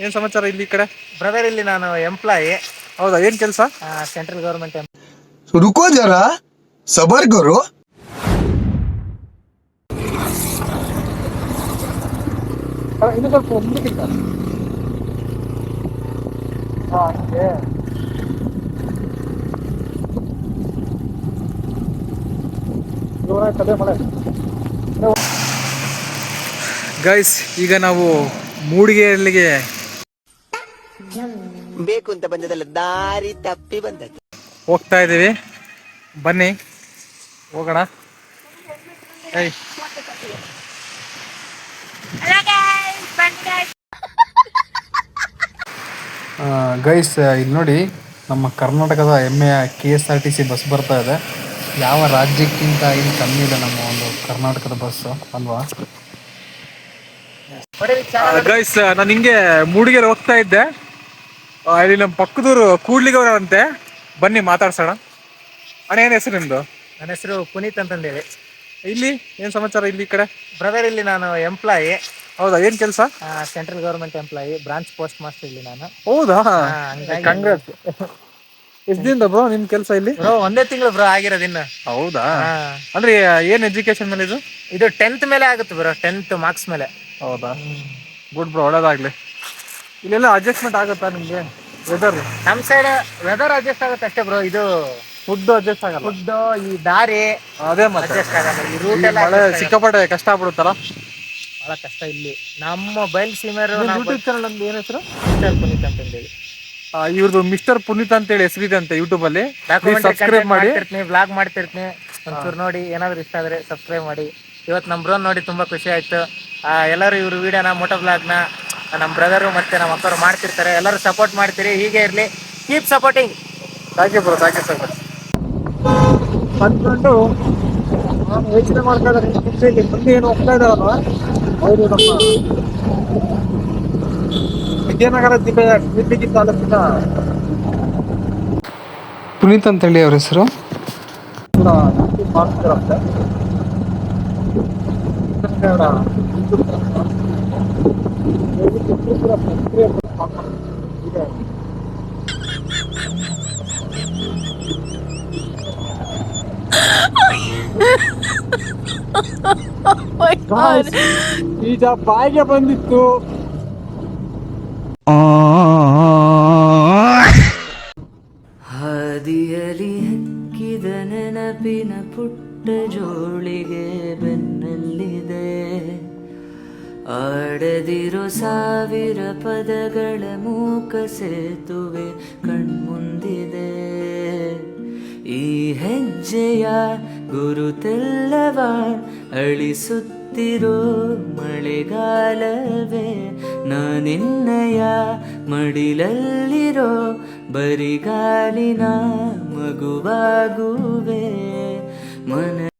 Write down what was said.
ಏನ್ ಸಮಾಚಾರ ಇಲ್ಲಿ ಈ ಕಡೆ? ಬ್ರದರ್ ಇಲ್ಲಿ ನಾನು ಎಂಪ್ಲಾಯಿ. ಹೌದಾ, ಏನ್ ಕೆಲಸ? Central government. रुको जरा सबर करो. ಇನ್ನು ಸ್ವಲ್ಪ ಮುಂದಕ್ಕಿಂತ. ಗೈಸ್, ಈಗ ನಾವು ಮೂಡಿಗೆರೆಲ್ಲಿಗೆ ಬೇಕು ಅಂತ ಬಂದದಲ್ಲ, ದಾರಿ ತಪ್ಪಿ ಬಂದದ್ದು. ಹೋಗ್ತಾ ಇದ್ದೀವಿ, ಬನ್ನಿ ಹೋಗೋಣ. ಗೈಸ್, ಇಲ್ಲಿ ನೋಡಿ, ನಮ್ಮ ಕರ್ನಾಟಕದ ಹೆಮ್ಮೆಯ KSRTC ಬಸ್ ಬರ್ತಾ ಇದೆ. ಯಾವ ರಾಜ್ಯಕ್ಕಿಂತ ಇಲ್ಲಿ ಕಮ್ಮಿ ಇದೆ ನಮ್ಮ ಒಂದು ಕರ್ನಾಟಕದ ಬಸ್ ಅಲ್ವಾ? ಗೈಸ್, ನಾನು ಹಿಂಗೆ ಮೂಡಿಗೆರೆ ಹೋಗ್ತಾ ಇದ್ದೆ. ಇಲ್ಲಿ ನಮ್ಮ ಪಕ್ಕದೂರು ಕೂಡ್ಲಿಗವ್ರಂತೆ, ಬನ್ನಿ ಮಾತಾಡ್ಸೋಣ. ಅಣ್ಣ, ಏನ್ ಹೆಸರು ನಿಮ್ದು? ನನ್ನ ಹೆಸರು ಪುನೀತ್ ಅಂತಂದೇಳಿ. ಇಲ್ಲಿ ಏನ್ ಸಮಾಚಾರ ಇಲ್ಲಿ ಈ ಕಡೆ? ಬ್ರದರ್ ಇಲ್ಲಿ ನಾನು ಎಂಪ್ಲಾಯಿ. ಹೌದಾ, ಏನ್ ಕೆಲಸ? Central government employee, branch post master ಇಲ್ಲಿ ನಾನು. ಹೌದಾ, ಹಂಗಾಗಿ ಕಂಗ್ರಾಟ್ಸ್. ಎಷ್ಟ್ ದಿನದ ಬ್ರೋ ನಿಮ್ ಕೆಲಸ ಇಲ್ಲಿ? ಬ್ರೋ ಒಂದೇ ತಿಂಗಳು ಬ್ರೋ ಆಗಿರೋದಿನ್ನ. ಹೌದಾ, ಅಂದ್ರೆ ಏನ್ ಎಜುಕೇಶನ್ ಮೇಲೆ ಇದು? ಇದು 10th ಮೇಲೆ ಆಗುತ್ತೆ ಬ್ರೋ, 10th ಮಾರ್ಕ್ಸ್ ಮೇಲೆ. ಹೌದಾ, ಗುಡ್ ಬ್ರೋ, ಒಳ್ಳೇದಾಗ್ಲಿ. ಇಲ್ಲೆಲ್ಲ ಅಡ್ಜಸ್ಟ್ಮೆಂಟ್ ಆಗುತ್ತಾ ನಿಮ್ಗೆ? ವೆದರ್ ನಮ್ ಸೈಡ್ ವೆದರ್ ಅಡ್ಜಸ್ಟ್ ಆಗುತ್ತೆ ಅಷ್ಟೇ ಬ್ರೋ. ಇದು ಫುಡ್ ಅಡ್ಜಸ್ಟ್ ಆಗಲ್ಲ. ಫುಡ್, ಈ ದಾರಿ ಅದೇ ಮತ್ತೆ ಅಡ್ಜಸ್ಟ್ ಆಗಲ್ಲ. ಈ ರೂಟ್ ಎಲ್ಲ ಮಳೆ ಸಿಕ್ಕಾಪಟ್ಟೆ ಕಷ್ಟ ಆಗ್ಬಿಡುತ್ತಲ್ಲ, ಬಹಳ ಕಷ್ಟ ಇಲ್ಲಿ. ನಮ್ಮ ಬಯಲ್ ಸೀಮರು ಯೂಟ್ಯೂಬ್ ಚಾನಲ್ ನಮ್ದು ಏನ್ ಹೆಸರು? ಪುನೀತ್ ಅಂತಂದೇಳಿ. ಇವ್ರದ್ದು ಮಿಸ್ಟರ್ ಪುನೀತ್ ಅಂತ ಹೇಳಿ ಹೆಸರಿದೆ ಅಂತ ಯೂಟ್ಯೂಬ್ ಅಲ್ಲಿ. ಸಬ್ಸ್ಕ್ರೈಬ್ ಮಾಡಿ, ವ್ಲಾಗ್ ಮಾಡ್ತಿರ್ತೀನಿ. ಒಂಚೂರು ನೋಡಿ, ಏನಾದ್ರು ಇಷ್ಟ ಆದ್ರೆ ಸಬ್ಸ್ಕ್ರೈಬ್ ಮಾಡಿ. ಇವತ್ತು ನಮ್ಮ ಬ್ರೋನ್ ನೋಡಿ ತುಂಬಾ ಖುಷಿ ಆಯ್ತು. ಎಲ್ಲರೂ ಇವ್ರ ವಿಡಿಯೋನ, ಮೋಟೋ ಬ್ಲಾಗ್ನ ನಮ್ಮ ಬ್ರದರು ಮತ್ತೆ ನಮ್ಮ ಅಕ್ಕರು ಮಾಡ್ತಿರ್ತಾರೆ. ಎಲ್ಲರೂ ಸಪೋರ್ಟ್ ಮಾಡ್ತೀರಿ, ಹೀಗೆ ಇರ್ಲಿ. Keep supporting. Thank you bro, thank you so much. ಬಂದ್ಕೊಂಡು ನಾನು ಯೋಚನೆ ಮಾಡ್ತಾ ಇದ್ದಾರೆ, ಇಲ್ಲಿ ಮುಂದೆ ಏನು ಹೋಗ್ತಾ ಇದ್ದಾರಲ್ವ ಅವರು ನಮ್ಮ ವಿಜಯನಗರ ಜಿಲ್ಲೆಯ ಕೂಡ್ಲಿಗಿ ತಾಲೂಕಿನ ಪುನೀತ್ ಅಂತೇಳಿ ಅವ್ರ ಹೆಸರು. ಕೂಡ ಮಾಡ್ತಿದ್ದಾರಂತೆ. ಈಗ ಬಾಯಿಗೆ ಬಂದಿತ್ತು. ಹಾದಿಯಲಿ ಹಕ್ಕಿದ ನೆನಪಿನ ಪುಟ್ಟ ಜೋಳಿಗೆ ಬೆನ್ನಲ್ಲಿದೆ. ಆಡದಿರೋ ಸಾವಿರ ಪದಗಳ ಮೂಕ ಸೇತುವೆ ಕಣ್ಮುಂದಿದೆ. ಈ ಹೆಜ್ಜೆಯ ಗುರುತೆಲ್ಲವ ಅಳಿಸುತ್ತಿರೋ ಮಳೆಗಾಲವೇ. ನಾನಿನ್ನಯ ಮಡಿಲಲ್ಲಿರೋ ಬರಿಗಾಲಿನ ಮಗುವಾಗುವೆ. ಮನ